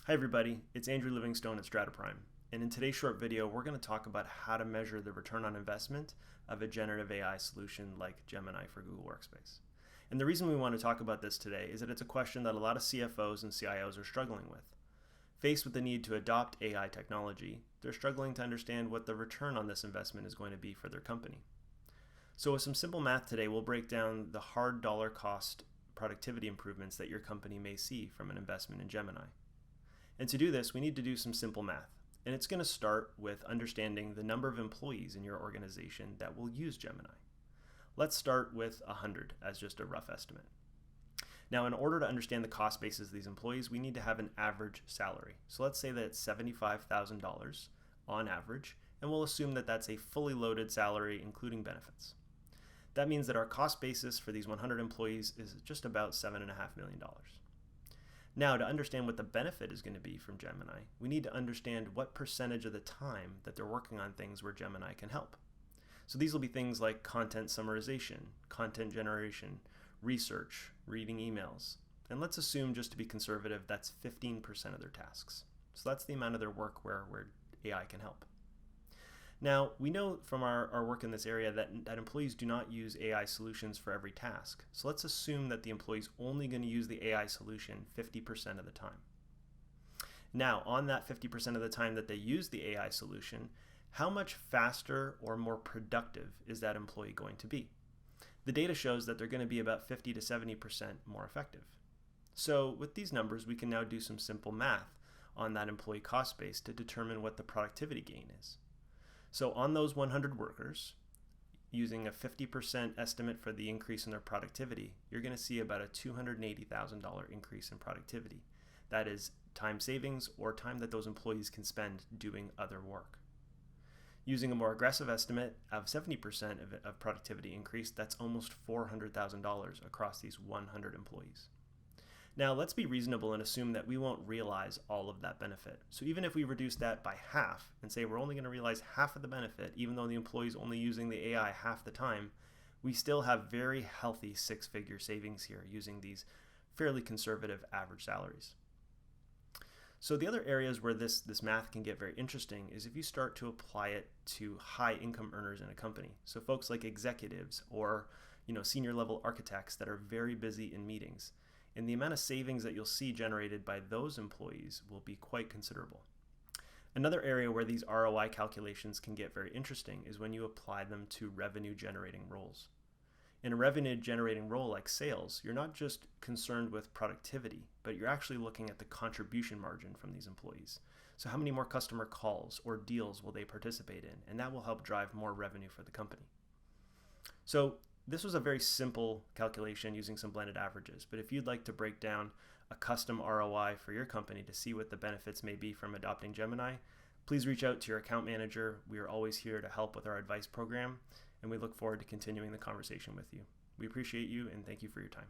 Hi everybody, it's Andrew Livingstone at StrataPrime, and in today's short video we're going to talk about how to measure the return on investment of a generative AI solution like Gemini for Google Workspace. And the reason we want to talk about this today is that it's a question that a lot of CFOs and CIOs are struggling with. Faced with the need to adopt AI technology, they're struggling to understand what the return on this investment is going to be for their company. So with some simple math today, we'll break down the hard dollar cost productivity improvements that your company may see from an investment in Gemini. And to do this, we need to do some simple math. And it's going to start with understanding the number of employees in your organization that will use Gemini. Let's start with 100 as just a rough estimate. Now, in order to understand the cost basis of these employees, we need to have an average salary. So let's say that it's $75,000 on average, and we'll assume that that's a fully loaded salary, including benefits. That means that our cost basis for these 100 employees is just about $7.5 million. Now, to understand what the benefit is going to be from Gemini, we need to understand what percentage of the time that they're working on things where Gemini can help. So these will be things like content summarization, content generation, research, reading emails. And let's assume, just to be conservative, that's 15% of their tasks. So that's the amount of their work where AI can help. Now, we know from our work in this area that employees do not use AI solutions for every task. So let's assume that the employee's only going to use the AI solution 50% of the time. Now, on that 50% of the time that they use the AI solution, how much faster or more productive is that employee going to be? The data shows that they're going to be about 50 to 70% more effective. So with these numbers, we can now do some simple math on that employee cost base to determine what the productivity gain is. So on those 100 workers, using a 50% estimate for the increase in their productivity, you're going to see about a $280,000 increase in productivity. That is time savings or time that those employees can spend doing other work. Using a more aggressive estimate of 70% of productivity increase, that's almost $400,000 across these 100 employees. Now, let's be reasonable and assume that we won't realize all of that benefit. So even if we reduce that by half and say we're only going to realize half of the benefit, even though the employee is only using the AI half the time, we still have very healthy six-figure savings here using these fairly conservative average salaries. So the other areas where this math can get very interesting is if you start to apply it to high income earners in a company. So folks like executives or senior level architects that are very busy in meetings. And the amount of savings that you'll see generated by those employees will be quite considerable. Another area where these ROI calculations can get very interesting is when you apply them to revenue generating roles. In a revenue generating role like sales, you're not just concerned with productivity, but you're actually looking at the contribution margin from these employees. So how many more customer calls or deals will they participate in? And that will help drive more revenue for the company. So this was a very simple calculation using some blended averages, but if you'd like to break down a custom ROI for your company to see what the benefits may be from adopting Gemini, please reach out to your account manager. We are always here to help with our advice program, and we look forward to continuing the conversation with you. We appreciate you and thank you for your time.